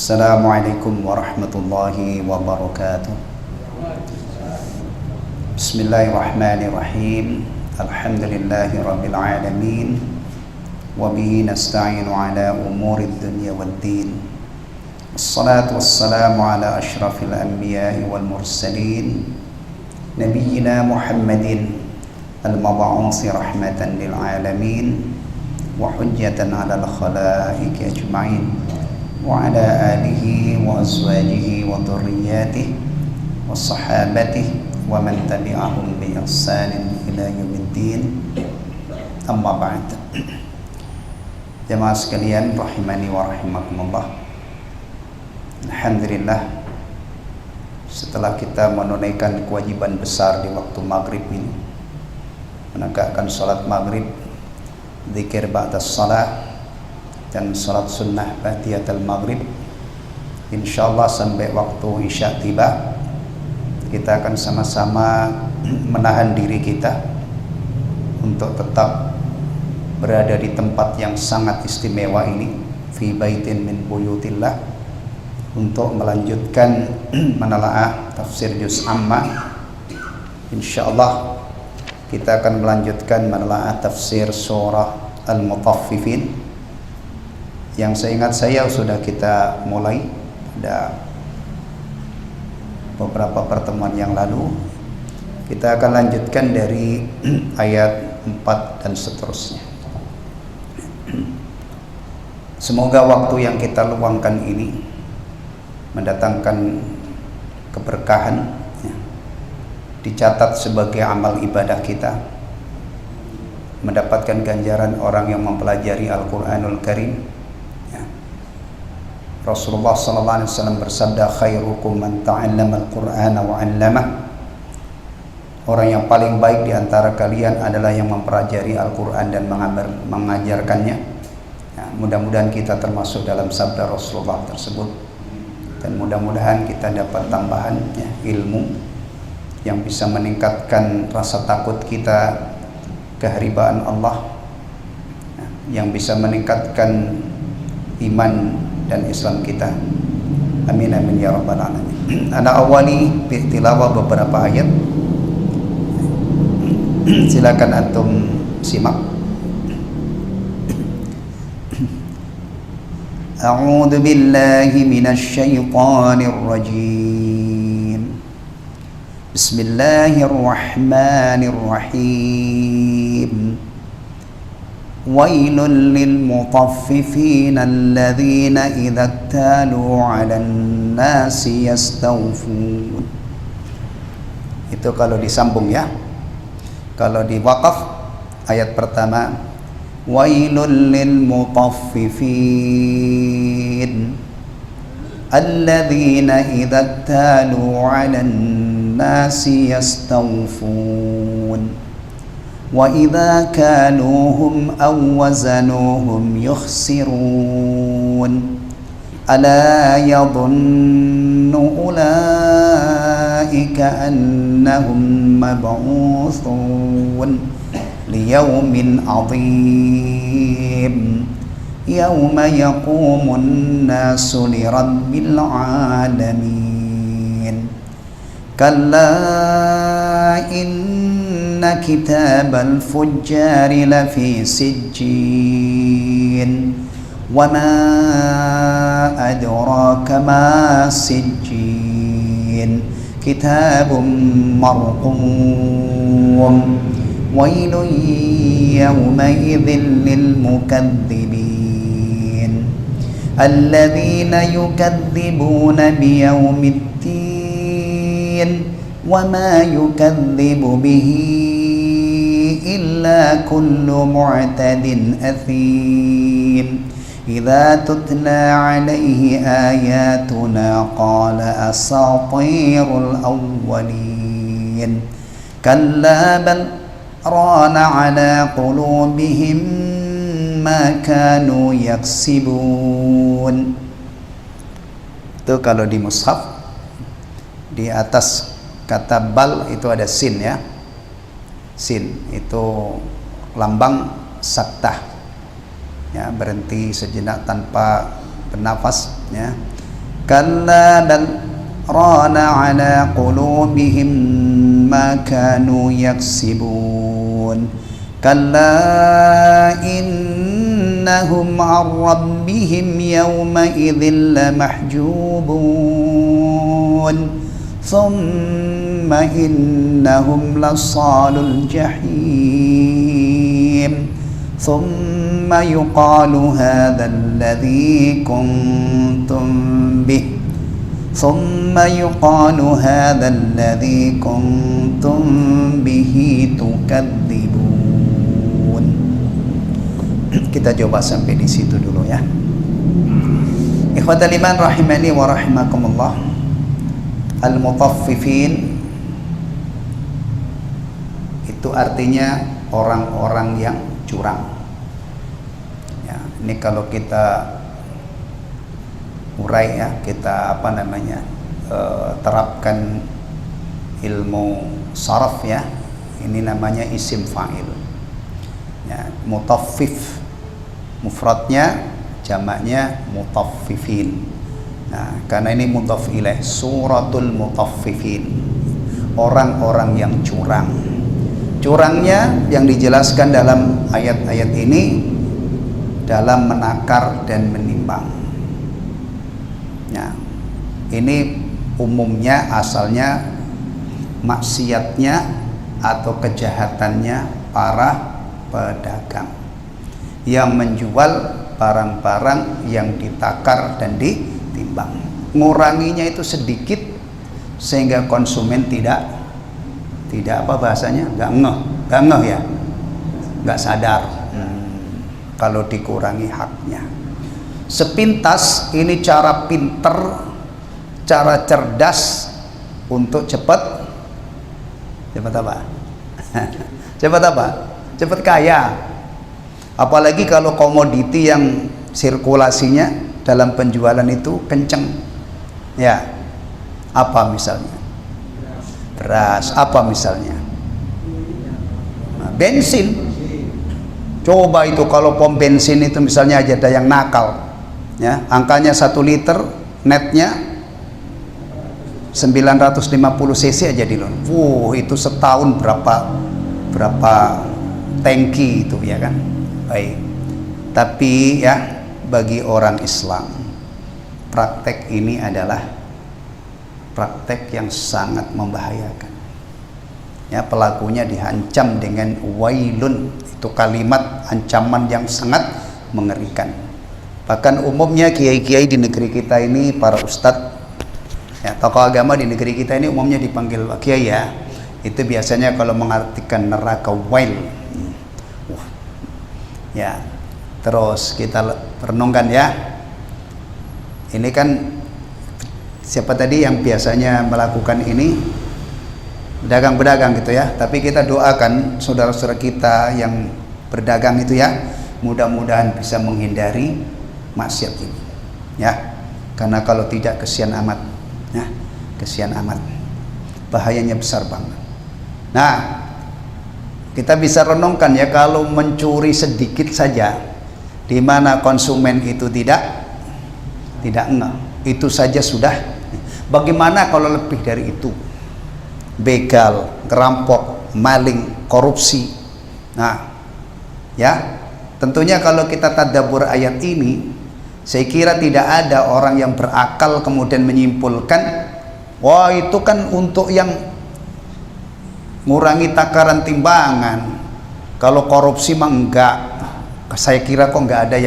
Assalamualaikum warahmatullahi wabarakatuh. Bismillahirrahmanirrahim. Alhamdulillahi rabbil alamin. Wabihi nasta'inu ala umuri dunya waddin. Assalatu wassalamu ala ashrafil anbiya'i wal mursalin, nabiyyina Muhammadin al-mab'uusi rahmatan lil alamin wa hujjatan ala al-khalaiqi ajma'in, wa ala alihi wa azwajihi wa dhurriyyatihi wa sahabatihi wa man tabi'ahum bi ihsanin ila yaumiddin. Amma ba'd. Jamaah sekalian rahimani wa rahimakumullah. Alhamdulillah, setelah kita menunaikan kewajiban besar di waktu maghrib ini, menegakkan salat maghrib, zikir ba'da salat, dan salat sunnah ba'diyatul maghrib, insyaallah sampai waktu isya tiba, kita akan sama-sama menahan diri kita untuk tetap berada di tempat yang sangat istimewa ini, fi baitin min buyutillah, untuk melanjutkan menelaah tafsir juz amma. Insyaallah kita akan melanjutkan menelaah tafsir surah Al-Mutaffifin yang seingat saya sudah kita mulai pada beberapa pertemuan yang lalu. Kita akan lanjutkan dari ayat 4 dan seterusnya. Semoga waktu yang kita luangkan ini mendatangkan keberkahan, dicatat sebagai amal ibadah kita, mendapatkan ganjaran orang yang mempelajari Al-Quranul Karim. Rasulullah SAW bersabda, khairukum man ta'allama al-Qur'ana wa 'allamah. Orang yang paling baik di antara kalian adalah yang mempelajari Al-Quran dan mengajarkannya. Mudah-mudahan kita termasuk dalam sabda Rasulullah tersebut, dan mudah-mudahan kita dapat tambahan ilmu yang bisa meningkatkan rasa takut kita, keharibaan Allah, yang bisa meningkatkan iman dan Islam kita. Amin amin ya rabbal alamin. Ana awali tilawah beberapa ayat. Silakan antum simak. A'udzu billahi minasy syaithanir rajim. Bismillahirrahmanirrahim. Wailul lil mutaffifin alladzina idza iktalu 'alan nasi yastawfun. Itu kalau disambung ya. Kalau di waqaf ayat pertama, wailul lil mutaffifin alladzina idza iktalu 'alan nasi yastawfun wa idza kaluhum aw wazanuhum yukhsirun ala yadhunnu ulaika annahum mab'uthun liyawmin 'adzim yawma yaqumun nasu lirabbil 'alamin. Kalla inna kitabal fujjari lafi sijjin wa ma adraka ma sijjin kitabun marqum wailun yawma idzin lil mukadzibin alladzina yukadzibuna biyaumiddin وما يكذب به إلا كل معتد أثيم إذا تتلى عليه آياتنا قال أساطير الأولين كلا بل ران على قلوبهم ما كانوا يكسبون. Itu kalau di mushaf di atas kata bal itu ada sin ya. Sin itu lambang saktah ya, berhenti sejenak tanpa bernafas ya. kalla bal rana ala qulubihim ma kanu yaksibun kalla innahum an rabbihim yawma idzin lamahjubun thumma innahum lasalul jahim thumma yuqalu hadha alladhi kuntum bih thumma yuqalu hadha alladhi kuntum bihi tukadzibun. Kita coba sampai di situ dulu ya. Ikhwatal iman rahimani wa rahimakumullah. Al-mutaffifin itu artinya orang-orang yang curang. Ya, ini kalau kita urai ya, kita terapkan ilmu saraf ya. Ini namanya isim fa'il. Ya, mutaffif mufradnya, jamaknya mutaffifin. Nah, karena ini mudhaf ilaih, suratul mutaffifin, orang-orang yang curang. Curangnya yang dijelaskan dalam ayat-ayat ini dalam menakar dan menimbang. Nah, ini umumnya asalnya maksiatnya atau kejahatannya para pedagang yang menjual barang-barang yang ditakar dan ditimbang. Nguranginya itu sedikit sehingga konsumen tidak apa bahasanya, nggak ngeh ya, nggak sadar kalau dikurangi haknya. Sepintas ini cara pinter, cara cerdas untuk cepat apa? Cepat kaya. Apalagi kalau komoditi yang sirkulasinya dalam penjualan itu kenceng. Ya. Apa misalnya? Beras. Apa misalnya? Nah, bensin. Coba itu kalau pom bensin itu misalnya aja ada yang nakal. Ya, angkanya 1 liter, netnya 950 cc aja di loan. Itu setahun berapa tangki itu ya kan. Baik. Tapi ya bagi orang Islam praktek ini adalah praktek yang sangat membahayakan. Ya, pelakunya diancam dengan wailun, itu kalimat ancaman yang sangat mengerikan. Bahkan umumnya kiai-kiai di negeri kita ini, para ustadz ya, tokoh agama di negeri kita ini umumnya dipanggil kiai ya. Itu biasanya kalau mengartikan neraka wail. Ya, terus kita renungkan ya. Ini kan siapa tadi yang biasanya melakukan ini? Pedagang-pedagang gitu ya. Tapi kita doakan saudara-saudara kita yang berdagang itu ya, mudah-mudahan bisa menghindari maksiat ini. Ya. Karena kalau tidak kesian amat. Ya, kesian amat. Bahayanya besar banget. Nah, kita bisa renungkan ya, kalau mencuri sedikit saja di mana konsumen itu tidak ngeh, itu saja sudah. Bagaimana kalau lebih dari itu? Begal, ngerampok, maling, korupsi. Nah, ya, tentunya kalau kita tadabbur ayat ini, saya kira tidak ada orang yang berakal kemudian menyimpulkan, wah itu kan untuk yang ngurangi takaran timbangan. Kalau korupsi mah enggak. Saya kira kok enggak ada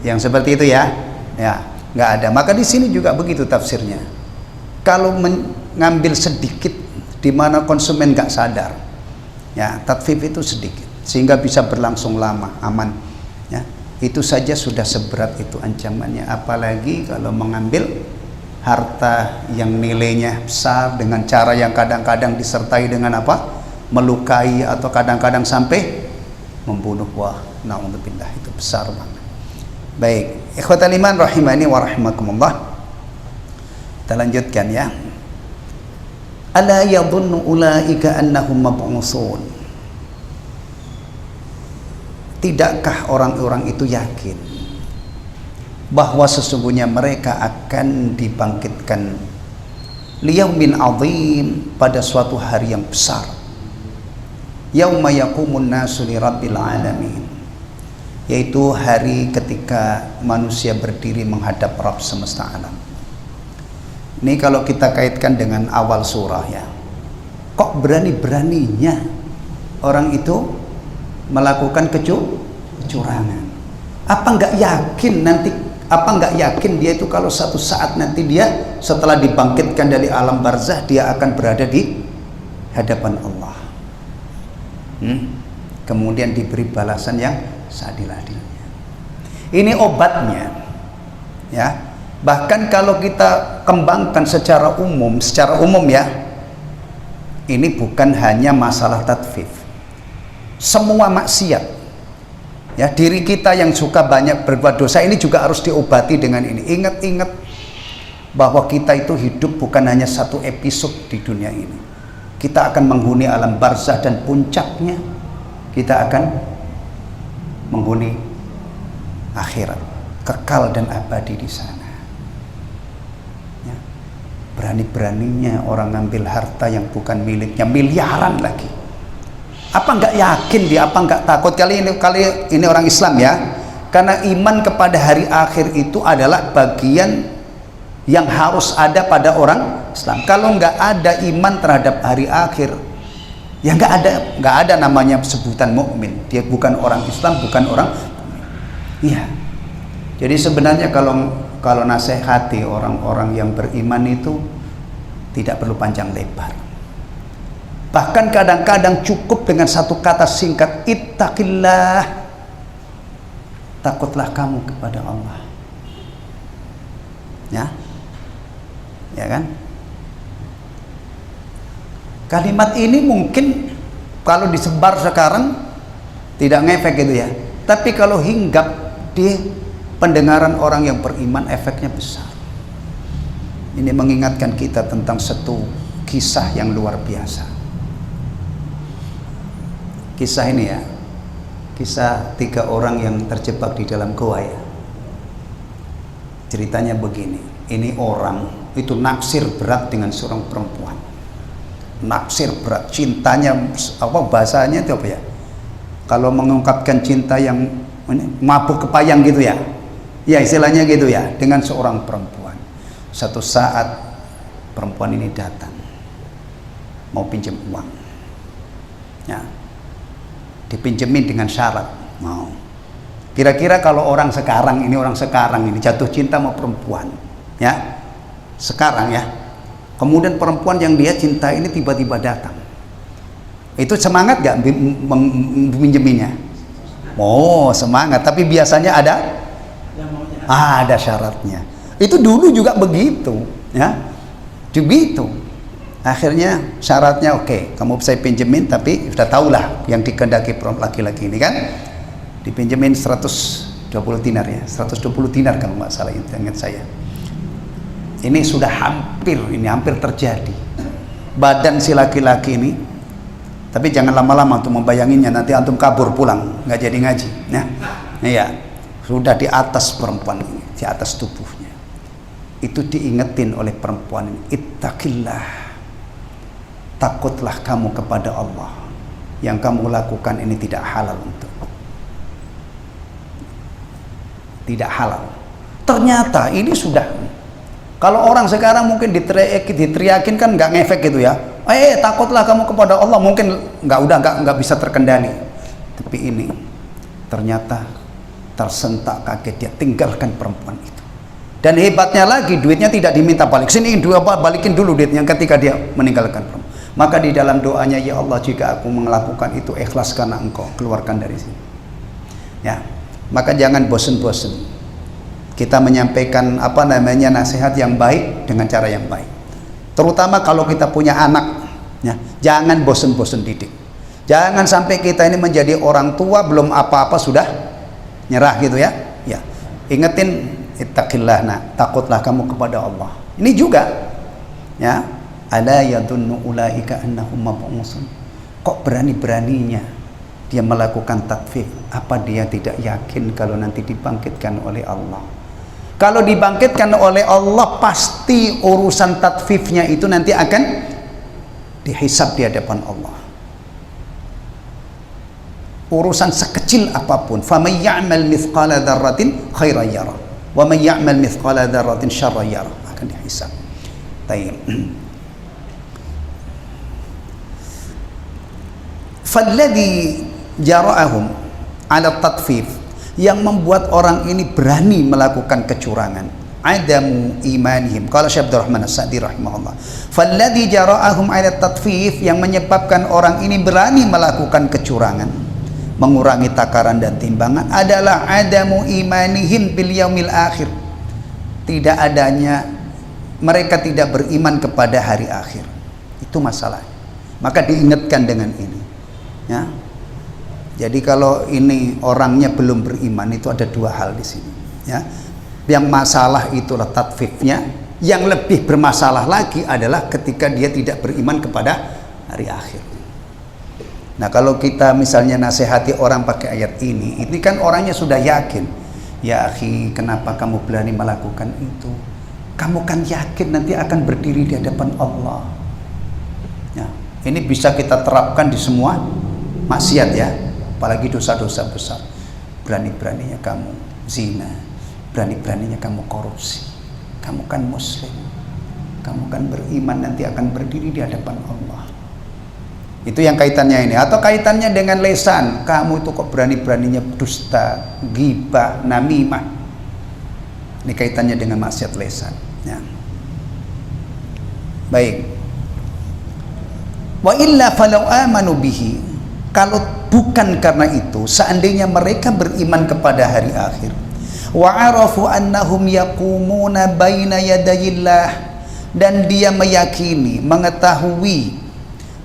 yang seperti itu ya. Ya, enggak ada. Maka di sini juga begitu tafsirnya. Kalau mengambil sedikit di mana konsumen enggak sadar. Ya, tatfif itu sedikit sehingga bisa berlangsung lama, aman. Ya, itu saja sudah seberat itu ancamannya. Apalagi kalau mengambil harta yang nilainya besar dengan cara yang kadang-kadang disertai dengan apa? Melukai atau kadang-kadang sampai membunuh. Wah, na'udzubillah, itu besar banget. Baik, ikhwatal iman rahimani wa rahimakumullah. Kita lanjutkan ya. Ala yadhunnu ulaika annahum mab'utsun. Tidakkah orang-orang itu yakin bahwa sesungguhnya mereka akan dibangkitkan liyaumin azim, pada suatu hari yang besar, yauma yaqumun nasu lirabbil alamin, yaitu hari ketika manusia berdiri menghadap Rabb semesta alam. Ini kalau kita kaitkan dengan awal surah ya, kok berani-beraninya orang itu melakukan kecurangan? Apa nggak yakin nanti, apa nggak yakin dia itu kalau satu saat nanti dia setelah dibangkitkan dari alam barzah, dia akan berada di hadapan Allah, kemudian diberi balasan yang seadil-adilnya. Ini obatnya ya. Bahkan kalau kita kembangkan secara umum ya, ini bukan hanya masalah tatfif, semua maksiat ya, diri kita yang suka banyak berbuat dosa ini juga harus diobati dengan ini. Ingat-ingat bahwa kita itu hidup bukan hanya satu episode di dunia ini. Kita akan menghuni alam barzah dan puncaknya kita akan menghuni akhirat, kekal dan abadi di sana. Ya. Berani-beraninya orang ngambil harta yang bukan miliknya, miliaran lagi. Apa nggak yakin dia? Apa nggak takut? Kali ini orang Islam ya, karena iman kepada hari akhir itu adalah bagian yang harus ada pada orang Islam. Kalau nggak ada iman terhadap hari akhir, ya nggak ada namanya sebutan mukmin. Dia bukan orang Islam, bukan orang mukmin. Iya. Jadi sebenarnya kalau nasihati orang-orang yang beriman itu tidak perlu panjang lebar. Bahkan kadang-kadang cukup dengan satu kata singkat, ittaqillah, takutlah kamu kepada Allah. Ya kan? Kalimat ini mungkin kalau disebar sekarang tidak ngefek gitu ya, tapi kalau hinggap di pendengaran orang yang beriman, efeknya besar. Ini mengingatkan kita tentang satu kisah yang luar biasa. Kisah ini ya, kisah 3 orang yang terjebak di dalam goa ya. Ceritanya begini, ini orang itu naksir berat dengan seorang perempuan. Naksir berat, cintanya apa bahasanya itu apa ya? Kalau mengungkapkan cinta yang mabuk kepayang gitu ya. Ya istilahnya gitu ya, dengan seorang perempuan. Satu saat perempuan ini datang mau pinjam uang. Ya. Dipinjemin dengan syarat mau. Kira-kira kalau orang sekarang ini jatuh cinta sama perempuan, ya sekarang ya, kemudian perempuan yang dia cinta ini tiba-tiba datang, itu semangat gak meminjeminya? Oh semangat, tapi biasanya ada syaratnya. Itu dulu juga begitu, ya, begitu. Akhirnya syaratnya oke, kamu saya pinjemin, tapi sudah tahulah yang dikehendaki laki-laki ini kan, dipinjemin 120 dinar ya, 120 dinar kalau nggak salah ingat saya. Ini sudah hampir terjadi. Badan si laki-laki ini, tapi jangan lama-lama untuk membayanginnya, nanti antum kabur pulang nggak jadi ngaji. Nah, ya sudah di atas perempuan ini, di atas tubuhnya. Itu diingetin oleh perempuan ini, ittaqillah, takutlah kamu kepada Allah, yang kamu lakukan ini tidak halal tidak halal. Ternyata ini sudah, kalau orang sekarang mungkin diteriakin kan nggak ngefek gitu ya, takutlah kamu kepada Allah, mungkin nggak bisa terkendali. Tapi ini ternyata tersentak kaget, dia tinggalkan perempuan itu. Dan hebatnya lagi, duitnya tidak diminta balik, sini balikin dulu duitnya ketika dia meninggalkan perempuan. Maka di dalam doanya, ya Allah, jika aku melakukan itu ikhlas karena Engkau, keluarkan dari sini. Ya, maka jangan bosen-bosen kita menyampaikan nasihat yang baik dengan cara yang baik. Terutama kalau kita punya anak, ya, jangan bosen-bosen didik. Jangan sampai kita ini menjadi orang tua belum apa-apa sudah nyerah gitu ya. Ya, ingetin ittaqillah, takutlah kamu kepada Allah. Ini juga, ya. Ala yadunnu ulaika annahum mab'usun. Kok berani-beraninya dia melakukan takfif? Apa dia tidak yakin kalau nanti dibangkitkan oleh Allah? Kalau dibangkitkan oleh Allah, pasti urusan tatfifnya itu nanti akan dihisab di hadapan Allah. Urusan sekecil apapun, faman ya'mal mithqala dzarratin khairan yara wa man ya'mal mithqala dzarratin syarran yara, akan dihisab. Baik. Falladhi jara'ahum 'ala tatfif, yang membuat orang ini berani melakukan kecurangan, adamu imanihim. Qala Syekh Abdul Rahman As-Sa'di rahimahullah, falladhi jara'ahum 'ala tatfif, yang menyebabkan orang ini berani melakukan kecurangan, mengurangi takaran dan timbangan, adalah adamu imanihim bil yaumil akhir. Tidak adanya, mereka tidak beriman kepada hari akhir. Itu masalahnya. Maka diingatkan dengan ini, ya. Jadi kalau ini orangnya belum beriman, itu ada dua hal di sini, ya. Yang masalah itulah tatfifnya. Yang lebih bermasalah lagi adalah ketika dia tidak beriman kepada hari akhir. Nah, kalau kita misalnya nasihati orang pakai ayat ini kan orangnya sudah yakin. Ya akhi, kenapa kamu berani melakukan itu? Kamu kan yakin nanti akan berdiri di hadapan Allah. Ya, ini bisa kita terapkan di semua maksiat, ya. Apalagi dosa-dosa besar. Berani-beraninya kamu zina, berani-beraninya kamu korupsi. Kamu kan muslim, kamu kan beriman, nanti akan berdiri di hadapan Allah. Itu yang kaitannya ini. Atau kaitannya dengan lesan, kamu itu kok berani-beraninya dusta, ghibah, namimah. Ini kaitannya dengan maksiat lesan, ya. Baik. Wa illa falau amanu bihi, kalau bukan karena itu, seandainya mereka beriman kepada hari akhir, wa arafu annahum yaqumuna baina yadayillah, dan dia meyakini, mengetahui,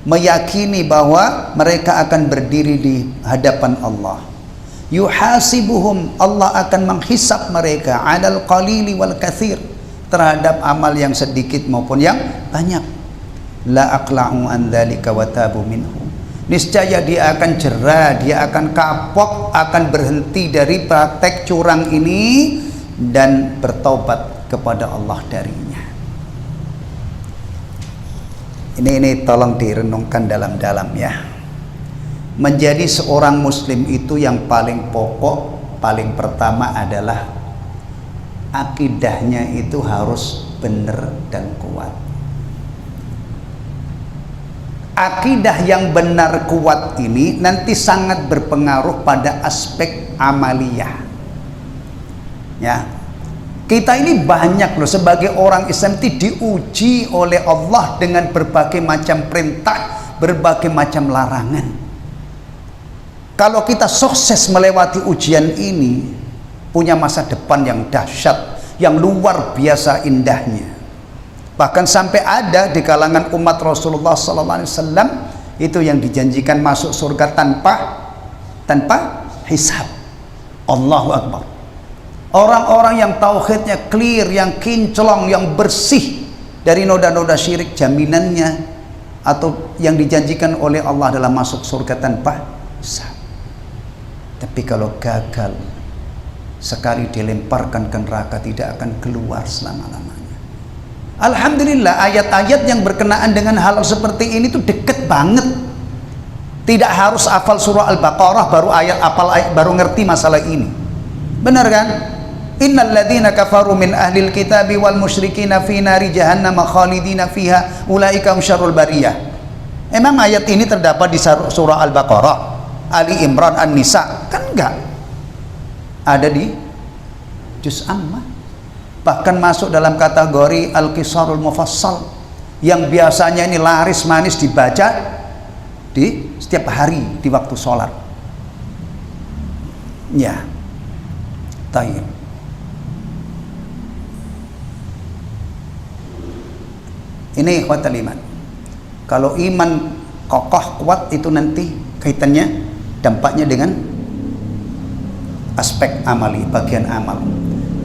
meyakini bahwa mereka akan berdiri di hadapan Allah, yuhasibuhum, Allah akan menghisab mereka, alal qalili wal katsir, terhadap amal yang sedikit maupun yang banyak. La aqla'u an dzalika wa tabu minhu, niscaya dia akan jerah, dia akan kapok, akan berhenti dari praktek curang ini dan bertaubat kepada Allah darinya. Ini tolong direnungkan dalam-dalam, ya. Menjadi seorang muslim itu yang paling pokok, paling pertama adalah akidahnya itu harus benar dan kuat. Akidah yang benar kuat ini nanti sangat berpengaruh pada aspek amaliyah, ya. Kita ini banyak loh sebagai orang Islam itu diuji oleh Allah dengan berbagai macam perintah, berbagai macam larangan. Kalau kita sukses melewati ujian ini, punya masa depan yang dahsyat, yang luar biasa indahnya. Bahkan sampai ada di kalangan umat Rasulullah SAW itu yang dijanjikan masuk surga tanpa hisab. Allahu Akbar. Orang-orang yang tauhidnya clear, yang kinclong, yang bersih dari noda-noda syirik, jaminannya atau yang dijanjikan oleh Allah adalah masuk surga tanpa hisab. Tapi kalau gagal, sekali dilemparkan ke neraka tidak akan keluar selama-lamanya. Alhamdulillah, ayat-ayat yang berkenaan dengan hal seperti ini tuh deket banget. Tidak harus hafal surah Al-Baqarah baru ngerti masalah ini. Benar kan? Innal ladzina kafaru min ahlil kitabi wal musyrikina fi nari jahannam khalidina fiha ulaika syarrul bariyah. Emang ayat ini terdapat di surah Al-Baqarah, Ali Imran, An-Nisa? Kan enggak. Ada di juz Amma. Bahkan masuk dalam kategori Al-Qisarul Mufassal, yang biasanya ini laris manis dibaca di setiap hari di waktu sholat, ya. Tayyib. Ini ikhwatal iman. Kalau iman kokoh kuat itu nanti kaitannya, dampaknya dengan aspek amali, bagian amal.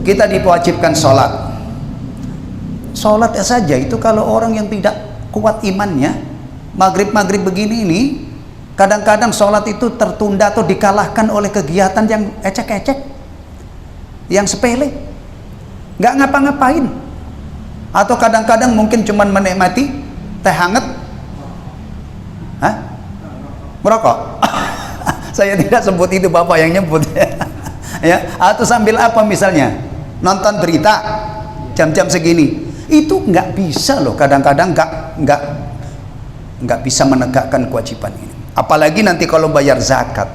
Kita diwajibkan sholat. Sholat saja itu kalau orang yang tidak kuat imannya, maghrib begini ini, kadang-kadang sholat itu tertunda atau dikalahkan oleh kegiatan yang ecek-ecek, yang sepele. nggak ngapa-ngapain, atau kadang-kadang mungkin cuman menikmati teh hangat, merokok. Saya tidak sebut itu, bapak yang nyebut. Ya, atau sambil apa misalnya nonton berita jam-jam segini, itu nggak bisa loh. Kadang-kadang nggak bisa menegakkan kewajiban ini. Apalagi nanti kalau bayar zakat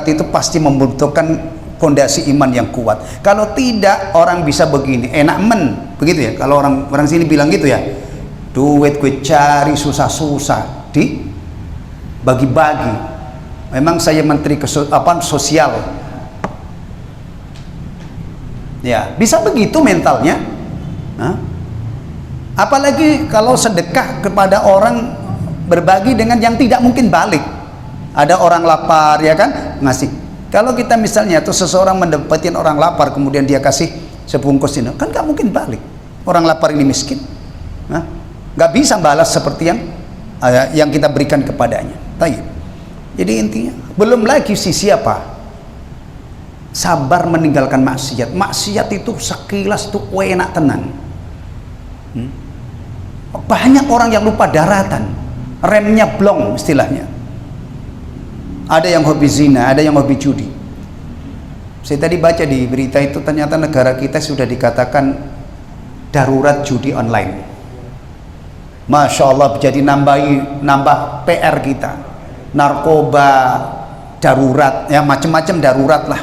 itu pasti membutuhkan fondasi iman yang kuat. Kalau tidak, orang bisa begini, enak begitu ya. Kalau orang sini bilang gitu ya, duit gue cari susah-susah dibagi-bagi. Memang saya menteri sosial, ya bisa begitu mentalnya. Apalagi kalau sedekah kepada orang, berbagi dengan yang tidak mungkin balik. Ada orang lapar, ya kan, ngasih. Kalau kita misalnya tuh seseorang mendapatin orang lapar, kemudian dia kasih sebungkus ini, kan nggak mungkin balik. Orang lapar ini miskin, nggak bisa balas seperti yang kita berikan kepadanya. Jadi intinya, belum lagi sisi apa? Sabar meninggalkan maksiat. Maksiat itu sekilas tuh enak tenan. Banyak orang yang lupa daratan, remnya blong istilahnya. Ada yang hobi zina, ada yang hobi judi. Saya tadi baca di berita itu, ternyata negara kita sudah dikatakan darurat judi online. Masya Allah, jadi nambah PR kita. Narkoba darurat, ya macam-macam darurat lah.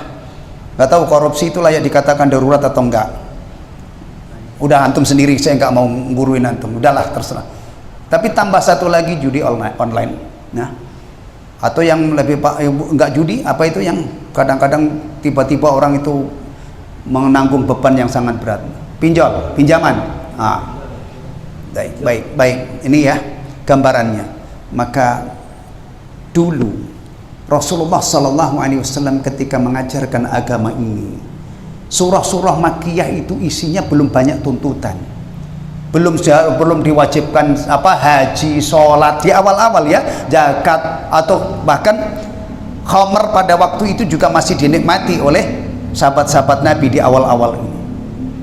Gak tahu korupsi itu layak dikatakan darurat atau enggak. Udah antum sendiri, saya nggak mau nguruin antum. Udahlah, terserah. Tapi tambah satu lagi, judi online. Nah, atau yang lebih enggak judi, apa itu yang kadang-kadang tiba-tiba orang itu menanggung beban yang sangat berat, pinjaman. Baik, ini ya gambarannya. Maka dulu Rasulullah SAW ketika mengajarkan agama ini, surah-surah Makkiyah itu isinya belum banyak tuntutan, belum diwajibkan haji, sholat di awal-awal ya, zakat, atau bahkan khamr pada waktu itu juga masih dinikmati oleh sahabat-sahabat Nabi di awal-awal ini.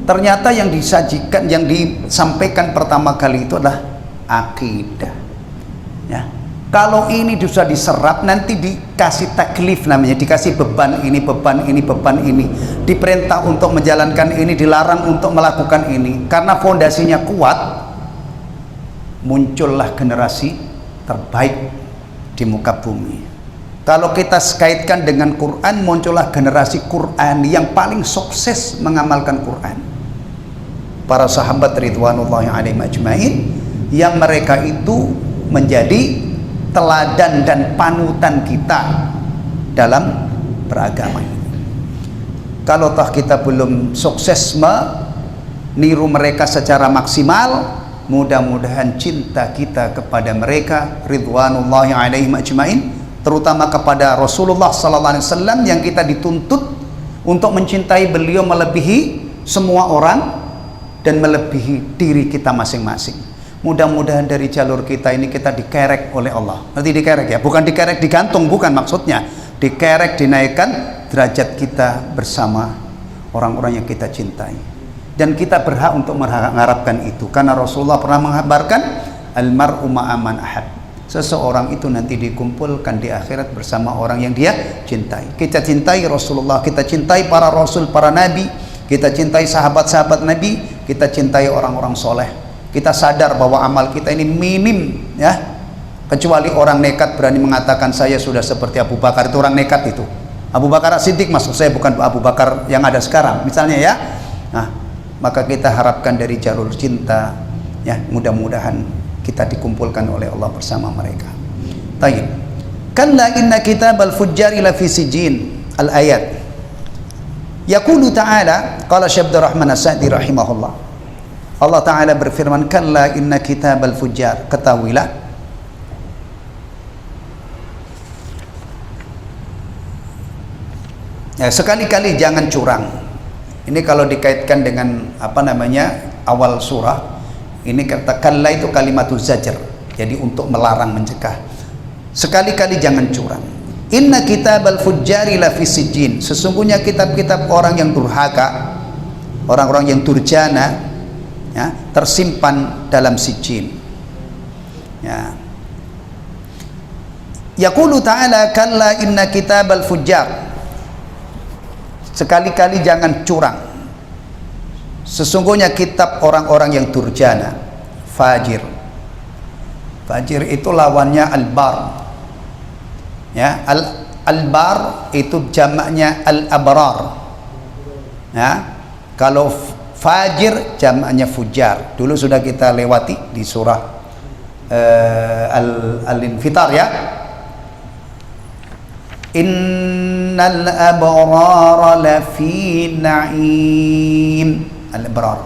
Ternyata yang disampaikan pertama kali itu adalah akidah. Ya, kalau ini sudah diserap, nanti dikasih taklif namanya, dikasih beban ini, diperintah untuk menjalankan ini, dilarang untuk melakukan ini. Karena fondasinya kuat, muncullah generasi terbaik di muka bumi. Kalau kita kaitkan dengan Quran, muncullah generasi Quran yang paling sukses mengamalkan Quran. Para sahabat ridwanullahi alaihim ajmain, yang mereka itu menjadi teladan dan panutan kita dalam beragama ini. Kalau toh kita belum sukses meniru mereka secara maksimal, mudah-mudahan cinta kita kepada mereka ridwanullahi alaihim ajmain, terutama kepada Rasulullah SAW yang kita dituntut untuk mencintai beliau melebihi semua orang dan melebihi diri kita masing-masing. Mudah-mudahan dari jalur kita ini kita dikerek oleh Allah. Nanti dikerek ya, bukan dikerek digantung, bukan maksudnya. Dikerek, dinaikkan derajat kita bersama orang-orang yang kita cintai. Dan kita berhak untuk mengharapkan itu, karena Rasulullah pernah mengabarkan almar'u ma'aman ahad. Seseorang itu nanti dikumpulkan di akhirat bersama orang yang dia cintai. Kita cintai Rasulullah, kita cintai para rasul, para nabi, kita cintai sahabat-sahabat Nabi, kita cintai orang-orang soleh. Kita sadar bahwa amal kita ini minim ya, kecuali orang nekat berani mengatakan saya sudah seperti Abu Bakar. Itu orang nekat itu, Abu Bakar As-Siddiq, maksud saya bukan Abu Bakar yang ada sekarang misalnya ya. Nah, maka kita harapkan dari jalur cinta ya, mudah-mudahan kita dikumpulkan oleh Allah bersama mereka. Tayyib. Kalla inna kitabal fujjari lafi sijin. Al-ayat. Yaqulu ta'ala, qala Syekh Abdul Rahman As-Sa'di rahimahullah. Allah Ta'ala berfirman, kalla inna kitabal fujjar, ketahuilah ya, sekali-kali jangan curang. Ini kalau dikaitkan dengan awal surah ini, kata kalla itu kalimatuz zajr, jadi untuk melarang, mencegah. Sekali-kali jangan curang. Inna kitabal fujjari lafi sijjin, sesungguhnya kitab-kitab orang yang durhaka orang-orang yang durjana, ya, tersimpan dalam sijin. Ya. Yaqulu ta'ala kalla inna kitabal fujjar. Sekali-kali jangan curang. Sesungguhnya kitab orang-orang yang durjana, fajir. Fajir itu lawannya al-bar. Ya, al-bar itu jamaknya al-abrar. Ya. Kalau fajir jamaknya fujar. Dulu sudah kita lewati di surah Al-Infitar, ya. Innal abrara lafi na'im, al-abrar,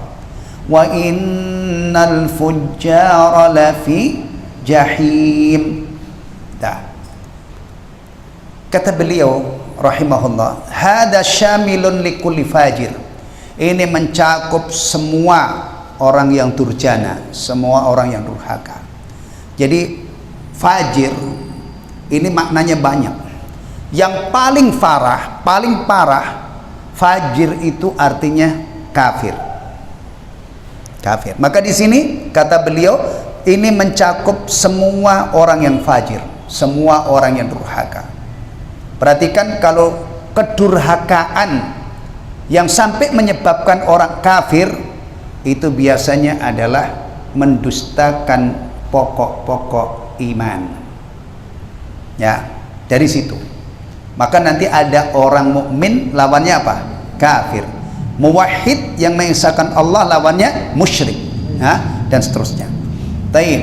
wa innal fujjara lafi jahim. Dah. Kata beliau rahimahullah, hada syamilun likulli fajir. Ini mencakup semua orang yang durjana, semua orang yang durhaka. Jadi fajir ini maknanya banyak. Yang paling parah fajir itu artinya kafir. Kafir. Maka di sini kata beliau ini mencakup semua orang yang fajir, semua orang yang durhaka. Perhatikan, kalau kedurhakaan yang sampai menyebabkan orang kafir itu biasanya adalah mendustakan pokok-pokok iman. Ya, dari situ. Maka nanti ada orang mukmin lawannya apa? Kafir. Muwahhid yang mengesahkan Allah lawannya musyrik, ya, dan seterusnya. Taib.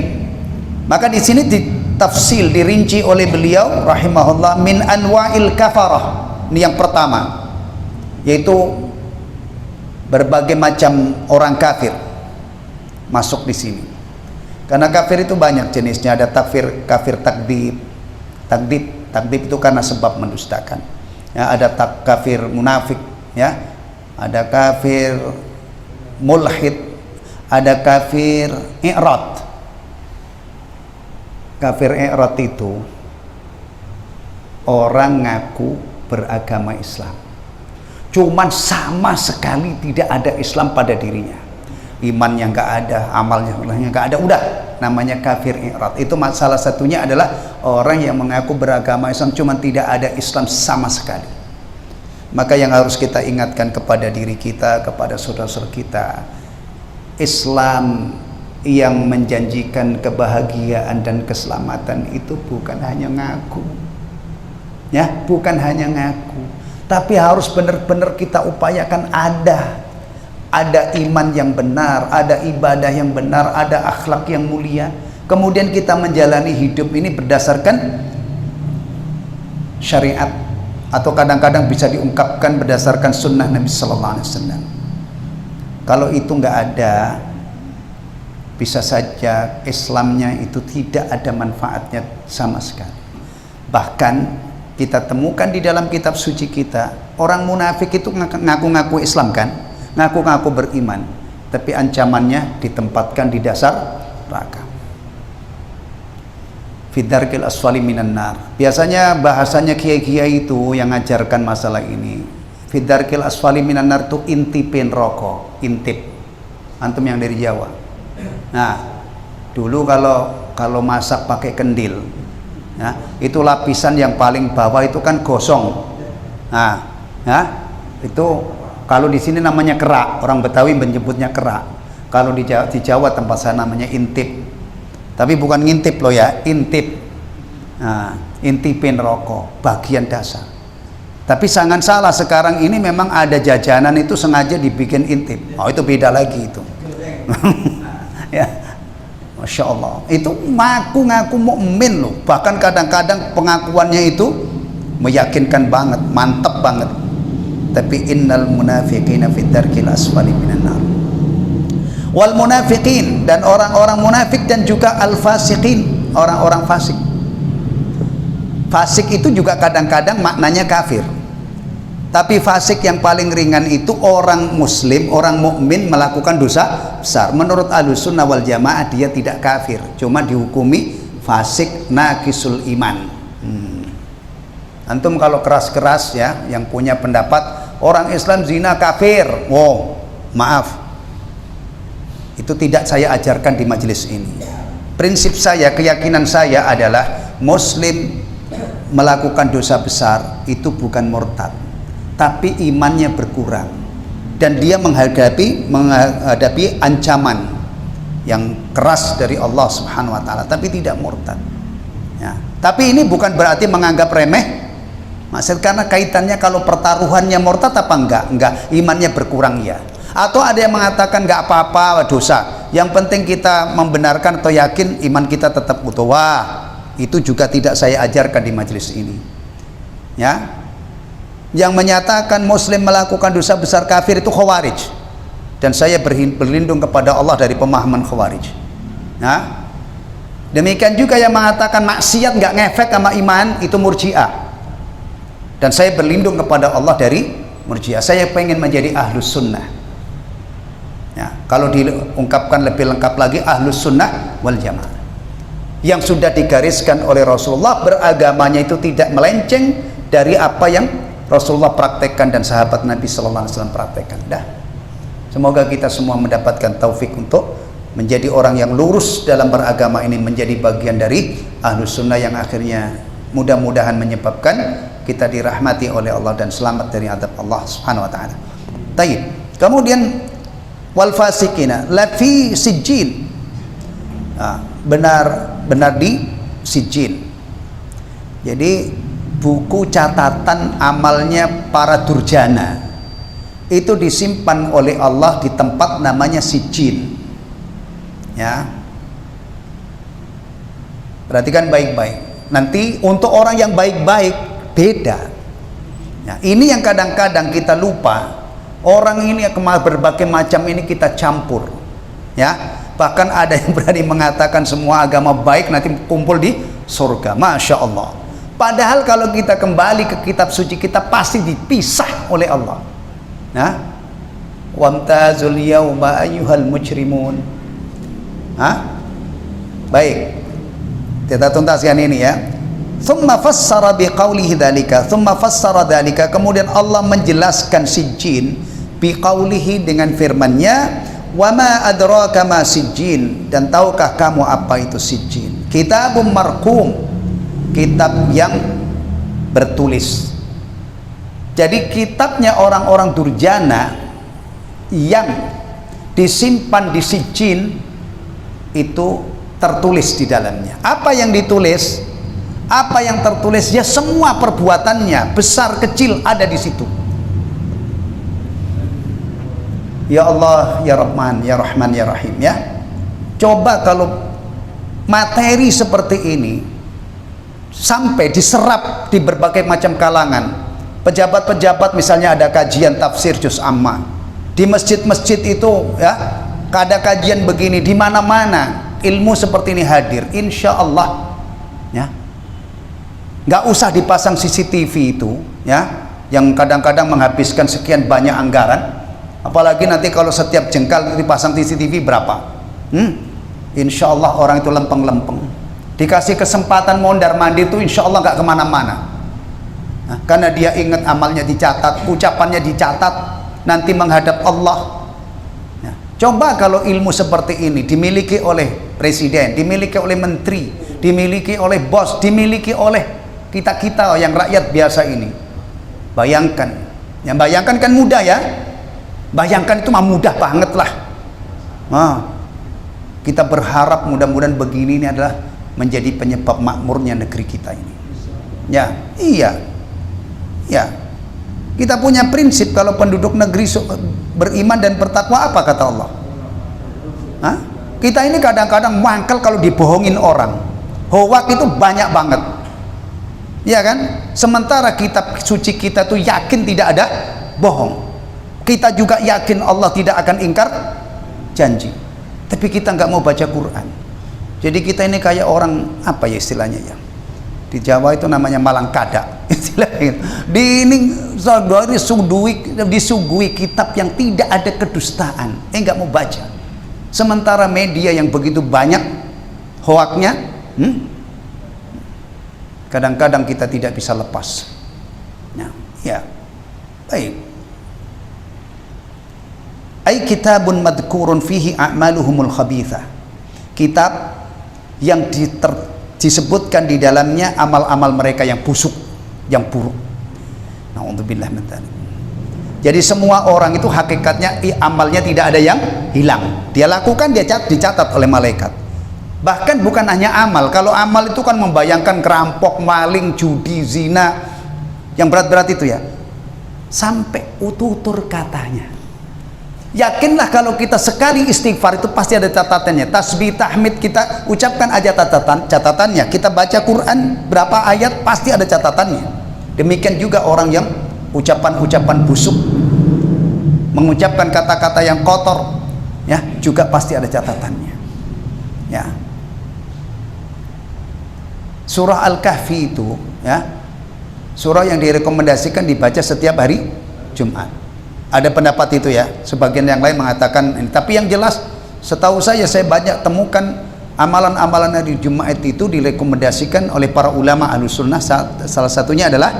Maka di sini ditafsil, dirinci oleh beliau rahimahullah, min anwa'il kafarah. Ini yang pertama, yaitu berbagai macam orang kafir masuk di sini. Karena kafir itu banyak jenisnya. Ada kafir takdzib itu karena sebab mendustakan. Ya, ada kafir munafik, ya. Ada kafir mulhid, ada kafir i'rad. Kafir i'rad itu orang ngaku beragama Islam, cuman sama sekali tidak ada Islam pada dirinya. Imannya nggak ada, amalnya nggak ada, udah namanya kafir i'rad. Itu salah satunya adalah orang yang mengaku beragama Islam cuman tidak ada Islam sama sekali. Maka yang harus kita ingatkan kepada diri kita, kepada saudara-saudara kita, Islam yang menjanjikan kebahagiaan dan keselamatan itu bukan hanya ngaku, ya, bukan hanya ngaku, tapi harus benar-benar kita upayakan ada iman yang benar, ada ibadah yang benar, ada akhlak yang mulia. Kemudian kita menjalani hidup ini berdasarkan syariat, atau kadang-kadang bisa diungkapkan berdasarkan sunnah Nabi Sallallahu Alaihi Wasallam. Kalau itu nggak ada, bisa saja Islamnya itu tidak ada manfaatnya sama sekali. Bahkan kita temukan di dalam kitab suci kita, orang munafik itu ngaku-ngaku Islam, kan, ngaku-ngaku beriman, tapi ancamannya ditempatkan di dasar neraka. Fidarkil asfali minan nar. Biasanya bahasanya kiai-kiai itu yang ngajarkan masalah ini. Fidarkil asfali minan nar itu intipin rokok, intip. Antum yang dari Jawa. Nah, dulu kalau masak pakai kendil, ya, itu lapisan yang paling bawah itu kan gosong. Nah, ya, itu kalau di sini namanya kerak, orang Betawi menyebutnya kerak. Kalau di Jawa tempat saya namanya intip. Tapi bukan ngintip loh ya, intip. Nah, intipin rokok, bagian dasar. Tapi jangan salah, sekarang ini memang ada jajanan itu sengaja dibikin intip. Oh, itu beda lagi itu. Ya, Masya Allah. Itu ngaku-ngaku mukmin loh. Bahkan kadang-kadang pengakuannya itu meyakinkan banget, mantap banget. Tapi innal munafiqina fid darkil asfali minan nar. Wal munafiqin, dan orang-orang munafik, dan juga al fasiqin, orang-orang fasik. Fasik itu juga kadang-kadang maknanya kafir. Tapi fasik yang paling ringan itu orang muslim, orang mukmin melakukan dosa besar. Menurut Ahlussunnah wal Jamaah dia tidak kafir, cuma dihukumi fasik naqisul iman. Antum kalau keras-keras ya, yang punya pendapat orang Islam zina kafir, wow, Maaf, itu tidak saya ajarkan di majelis ini. Prinsip saya, keyakinan saya adalah Muslim melakukan dosa besar itu bukan murtad, tapi imannya berkurang dan dia menghadapi ancaman yang keras dari Allah Subhanahu wa taala, tapi tidak murtad. Ya. Tapi ini bukan berarti menganggap remeh. Maksud, karena kaitannya kalau pertaruhannya murtad apa enggak, imannya berkurang ya. Atau ada yang mengatakan enggak apa-apa dosa, yang penting kita membenarkan atau yakin iman kita tetap utuh. Wah, itu juga tidak saya ajarkan di majelis ini. Ya, yang menyatakan Muslim melakukan dosa besar kafir itu Khawarij, dan saya berlindung kepada Allah dari pemahaman Khawarij. Nah, demikian juga yang mengatakan maksiat nggak ngefek sama iman itu Murji'ah, dan saya berlindung kepada Allah dari Murji'ah. Saya pengen menjadi Ahlus Sunnah. Ya, kalau diungkapkan lebih lengkap lagi, Ahlus Sunnah wal Jamaah, yang sudah digariskan oleh Rasulullah, beragamanya itu tidak melenceng dari apa yang Rasulullah praktekkan dan sahabat Nabi Sallallahu Alaihi Wasallam praktekkan. Dah, semoga kita semua mendapatkan taufik untuk menjadi orang yang lurus dalam beragama ini, menjadi bagian dari Ahlus Sunnah yang akhirnya mudah-mudahan menyebabkan kita dirahmati oleh Allah dan selamat dari azab Allah Subhanahu Wa Taala. Taib. Kemudian wal fasikina lafi sijjin, benar di sijjin. Jadi buku catatan amalnya para durjana itu disimpan oleh Allah di tempat namanya sijjin. Ya, perhatikan baik-baik. Nanti untuk orang yang baik-baik beda. Ya, ini yang kadang-kadang kita lupa. Orang ini berbagai macam ini kita campur, ya. Bahkan ada yang berani mengatakan semua agama baik nanti kumpul di surga. Masya Allah. Padahal kalau kita kembali ke kitab suci kita pasti dipisah oleh Allah. Nah, wamtazul yauma ayyuhal mujrimun. Baik, kita tuntaskan ini ya. Thumma fassara biqaulihi dzalika, thumma fassara dzalika, kemudian Allah menjelaskan sijjin biqaulihi dengan firman-Nya, wa ma adraka ma sijjin, dan tahukah kamu apa itu sijjin? Kitabun marqum, kitab yang bertulis. Jadi kitabnya orang-orang durjana yang disimpan di sijjin itu tertulis di dalamnya. Apa yang ditulis? Apa yang tertulis? Ya semua perbuatannya, besar kecil ada di situ. Ya Allah, ya Rahman, ya Rahman, ya Rahim, ya. Coba kalau materi seperti ini sampai diserap di berbagai macam kalangan, pejabat-pejabat misalnya ada kajian tafsir juz amma di masjid-masjid itu, ya, ada kajian begini di mana-mana, ilmu seperti ini hadir, insya Allah, ya. Nggak usah dipasang CCTV itu, ya, yang kadang-kadang menghabiskan sekian banyak anggaran. Apalagi nanti kalau setiap jengkal dipasang CCTV berapa? Insya Allah orang itu lempeng-lempeng. Dikasih kesempatan mondar mandir itu insya Allah nggak kemana-mana. Nah, karena dia ingat amalnya dicatat, ucapannya dicatat, nanti menghadap Allah. Nah, coba kalau ilmu seperti ini dimiliki oleh presiden, dimiliki oleh menteri, dimiliki oleh bos, dimiliki oleh kita-kita yang rakyat biasa ini. Bayangkan, yang bayangkan kan mudah ya. Bayangkan itu mah mudah banget lah. Nah, kita berharap mudah-mudahan begini ini adalah menjadi penyebab makmurnya negeri kita ini. Ya, iya, ya. Kita punya prinsip kalau penduduk negeri beriman dan bertakwa, apa kata Allah? Hah? Kita ini kadang-kadang mangkal kalau dibohongin orang. Hoak itu banyak banget, ya kan? Sementara kitab suci kita tuh yakin tidak ada bohong. Kita juga yakin Allah tidak akan ingkar janji, tapi kita nggak mau baca Quran. Jadi kita ini kayak orang, apa ya istilahnya ya, di Jawa itu namanya malang kada istilahnya. Di ini disuguhi kitab yang tidak ada kedustaan, nggak mau baca. Sementara media yang begitu banyak hoaknya, kadang-kadang kita tidak bisa lepas. Nah, ya, baik. Ai kitabun madhkurun fihi a'maluhumul khabithah. Kitab yang disebutkan di dalamnya amal-amal mereka yang busuk, yang buruk. Na'udzubillah min dzalik. Jadi semua orang itu hakikatnya amalnya tidak ada yang hilang. Dia lakukan, dia dicatat oleh malaikat. Bahkan bukan hanya amal. Kalau amal itu kan membayangkan kerampok, maling, judi, zina, yang berat-berat itu ya. Sampai tutur katanya. Yakinlah kalau kita sekali istighfar itu pasti ada catatannya. Tasbih, tahmid kita ucapkan aja catatannya. Kita baca Quran berapa ayat pasti ada catatannya. Demikian juga orang yang ucapan-ucapan busuk, mengucapkan kata-kata yang kotor, ya juga pasti ada catatannya. Ya. Surah Al-Kahfi itu, ya, surah yang direkomendasikan dibaca setiap hari Jumat. Ada pendapat itu ya, sebagian yang lain mengatakan ini. Tapi yang jelas, setahu saya banyak temukan amalan-amalan hari Jumat itu direkomendasikan oleh para ulama Ahlussunnah. Salah satunya adalah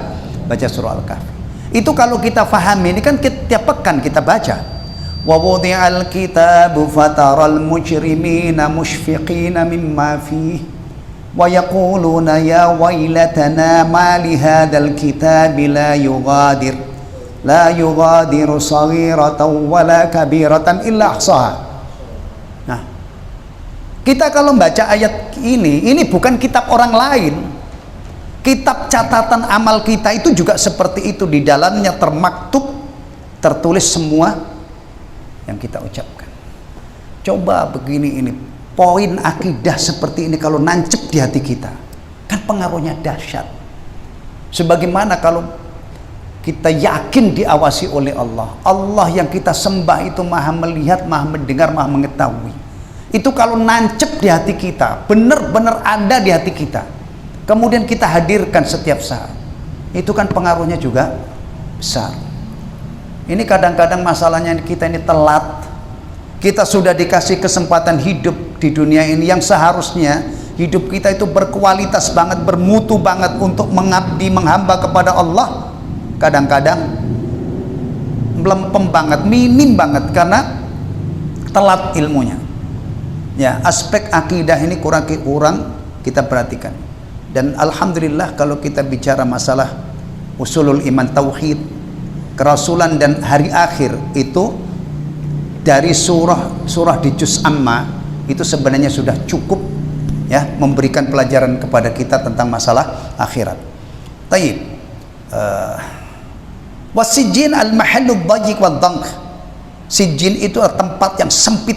baca surah Al-Kahfi. Itu kalau kita fahami, ini kan tiap pekan kita baca. Wa wudi'al kitabu fataral mujrimina mushfiqina mimma fihi wa yaquluna ya wailatana ma li hadzal kitabi la yughadiru saghiratan wala kabiratan illa ahsaha. Nah, kita kalau baca ayat ini bukan kitab orang lain. Kitab catatan amal kita itu juga seperti itu. Di dalamnya termaktub, tertulis semua yang kita ucapkan. Coba begini, ini poin akidah seperti ini kalau nancep di hati kita, kan pengaruhnya dahsyat. Sebagaimana kalau kita yakin diawasi oleh Allah. Allah yang kita sembah itu maha melihat, maha mendengar, maha mengetahui. Itu kalau nancep di hati kita, benar-benar ada di hati kita, kemudian kita hadirkan setiap saat, itu kan pengaruhnya juga besar. Ini kadang-kadang masalahnya kita ini telat. Kita sudah dikasih kesempatan hidup di dunia ini yang seharusnya hidup kita itu berkualitas banget, bermutu banget untuk mengabdi, menghamba kepada Allah. Kadang-kadang melempem banget, minim banget karena telat ilmunya. Ya, aspek akidah ini kurang kita perhatikan. Dan alhamdulillah kalau kita bicara masalah usulul iman, tauhid, kerasulan dan hari akhir, itu dari surah di juz amma itu sebenarnya sudah cukup ya memberikan pelajaran kepada kita tentang masalah akhirat. Taib. Wasijin al-mahallu dhayiq wad-dhanq. Sijin itu tempat yang sempit.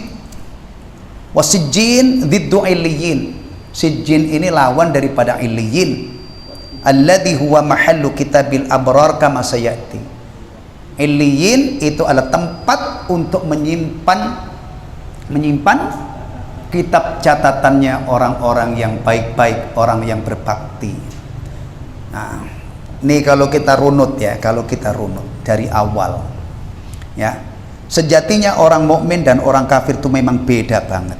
Wasijin dhiddu illiyin. Sijin ini lawan daripada illiyin. Alladhi huwa mahallu kitabil abrar kama sayati. Illiyin itu adalah tempat untuk menyimpan kitab catatannya orang-orang yang baik-baik, orang yang berbakti. Nah, ini kalau kita runut dari awal, ya, sejatinya orang mukmin dan orang kafir itu memang beda banget,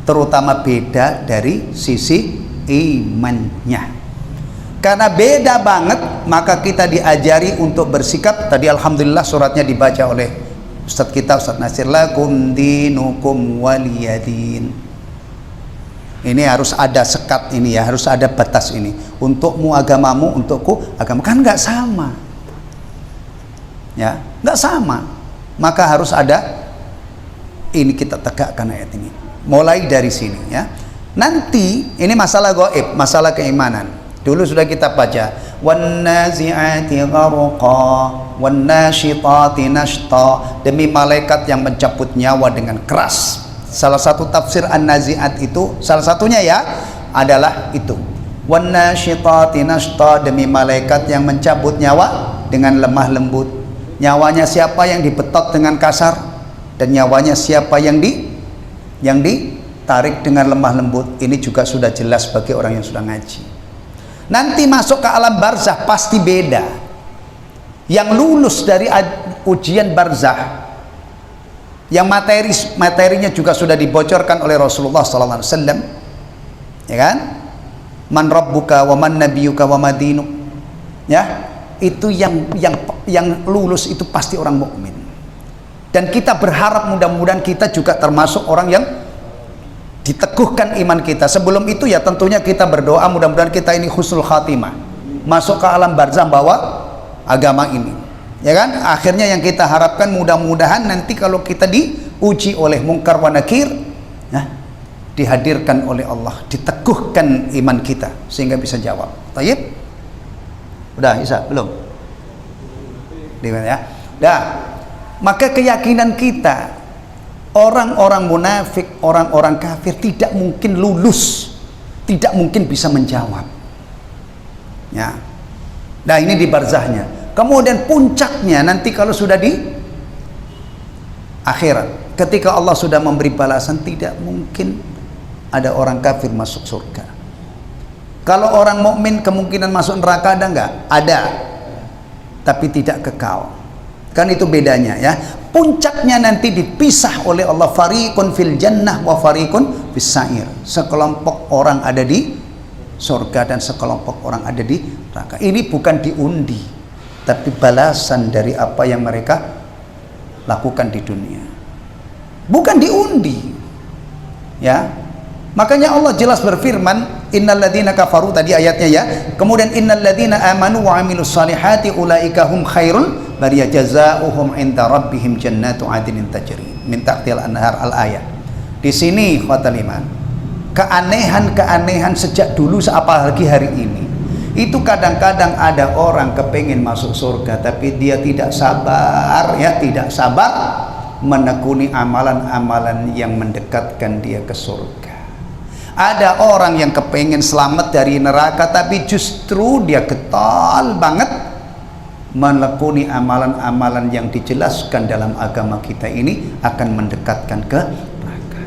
terutama beda dari sisi imannya. Karena beda banget, maka kita diajari untuk bersikap. Tadi alhamdulillah suratnya dibaca oleh Ustadz kita, Ustadz Nasir, lakum dinukum waliyadin. Ini harus ada sekat ini ya, harus ada batas ini. Untukmu agamamu, untukku agama. Kan nggak sama. Ya, nggak sama. Maka harus ada ini, kita tegakkan ayat ini. Mulai dari sini ya. Nanti ini masalah gaib, masalah keimanan. Dulu sudah kita baca wan nazi'ati gharqa wan nashitati nashta, demi malaikat yang mencabut nyawa dengan keras. Salah satu tafsir an-nazi'at itu, salah satunya ya, adalah itu. Wan nashitati nashta, demi malaikat yang mencabut nyawa dengan lemah lembut. Nyawanya siapa yang dibetot dengan kasar, dan nyawanya siapa yang ditarik dengan lemah lembut. Ini juga sudah jelas bagi orang yang sudah ngaji. Nanti masuk ke alam barzah pasti beda. Yang lulus dari ujian barzah, yang materinya juga sudah dibocorkan oleh Rasulullah SAW, ya kan? Man rabbuka wa man nabiyuka wa madinuk, ya, itu yang lulus itu pasti orang mukmin. Dan kita berharap mudah-mudahan kita juga termasuk orang yang diteguhkan iman kita. Sebelum itu ya tentunya kita berdoa mudah-mudahan kita ini husnul khatimah, masuk ke alam barzah bawa agama ini, ya kan? Akhirnya yang kita harapkan mudah-mudahan nanti kalau kita diuji oleh mungkar wa nakir, nah, dihadirkan oleh Allah, diteguhkan iman kita sehingga bisa jawab. Tayyib? Udah Isa? Belum? Ya? Dah. Maka keyakinan kita, orang-orang munafik, orang-orang kafir tidak mungkin lulus, tidak mungkin bisa menjawab. Ya. Nah ini di barzahnya. Kemudian puncaknya nanti kalau sudah di akhirat, ketika Allah sudah memberi balasan, tidak mungkin ada orang kafir masuk surga. Kalau orang mukmin kemungkinan masuk neraka ada enggak? Ada, tapi tidak kekal. Kan itu bedanya ya. Puncaknya nanti dipisah oleh Allah, fariqun fil jannah wa fariqun fis sa'ir. Sekelompok orang ada di surga dan sekelompok orang ada di neraka. Ini bukan diundi, tapi balasan dari apa yang mereka lakukan di dunia. Bukan diundi. Ya. Makanya Allah jelas berfirman, innalladzina kafaru, tadi ayatnya ya. Kemudian innalladzina amanu wa amilus salihati ulaika hum khairul bariyah jazaohum inda rabbihim jannatu adnin tajri min tahtil anhar, al-ayat. Di sini khawatul iman, keanehan-keanehan sejak dulu apalagi hari ini. Itu kadang-kadang ada orang kepengen masuk surga tapi dia tidak sabar ya, tidak sabar menekuni amalan-amalan yang mendekatkan dia ke surga. Ada orang yang kepengen selamat dari neraka tapi justru dia getol banget menekuni amalan-amalan yang dijelaskan dalam agama kita ini akan mendekatkan ke neraka.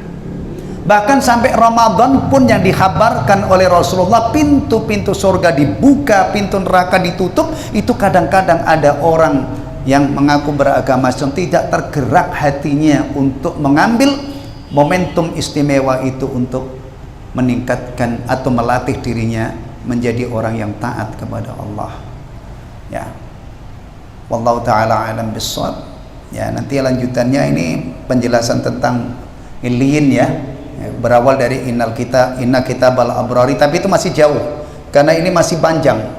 Bahkan sampai Ramadan pun yang dikhabarkan oleh Rasulullah, pintu-pintu surga dibuka, pintu neraka ditutup. Itu kadang-kadang ada orang yang mengaku beragama Islam tidak tergerak hatinya untuk mengambil momentum istimewa itu untuk meningkatkan atau melatih dirinya menjadi orang yang taat kepada Allah. Ya. Wallahu ta'ala alam bissawab. Ya, nanti lanjutannya ini penjelasan tentang illiyin ya. Berawal dari inna kitabal abrari, tapi itu masih jauh karena ini masih panjang.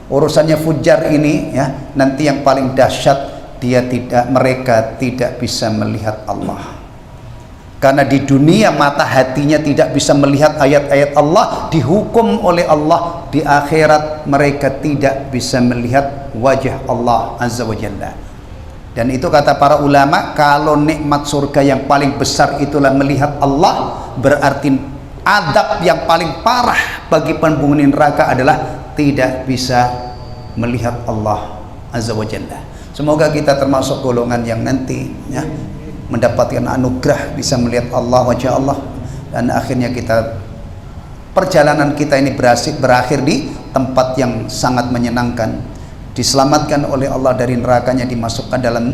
Urusannya fujar ini ya, nanti yang paling dahsyat mereka tidak bisa melihat Allah. Karena di dunia mata hatinya tidak bisa melihat ayat-ayat Allah, dihukum oleh Allah. Di akhirat mereka tidak bisa melihat wajah Allah Azza wa Jalla. Dan itu kata para ulama, kalau nikmat surga yang paling besar itulah melihat Allah, berarti adab yang paling parah bagi penghuni neraka adalah tidak bisa melihat Allah Azza wa Jalla. Semoga kita termasuk golongan yang nanti ya, mendapatkan anugerah bisa melihat Allah, wajah Allah, dan akhirnya perjalanan kita ini berakhir di tempat yang sangat menyenangkan, diselamatkan oleh Allah dari nerakanya, dimasukkan dalam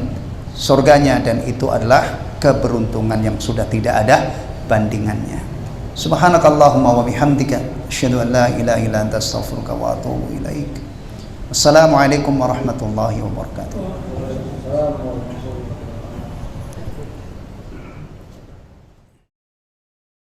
surganya, dan itu adalah keberuntungan yang sudah tidak ada bandingannya. Subhanakallahumma wa bihamdika asyhadu an la ilaha illa anta astaghfiruka wa atubu ilaik. Wassalamualaikum warahmatullahi wabarakatuh.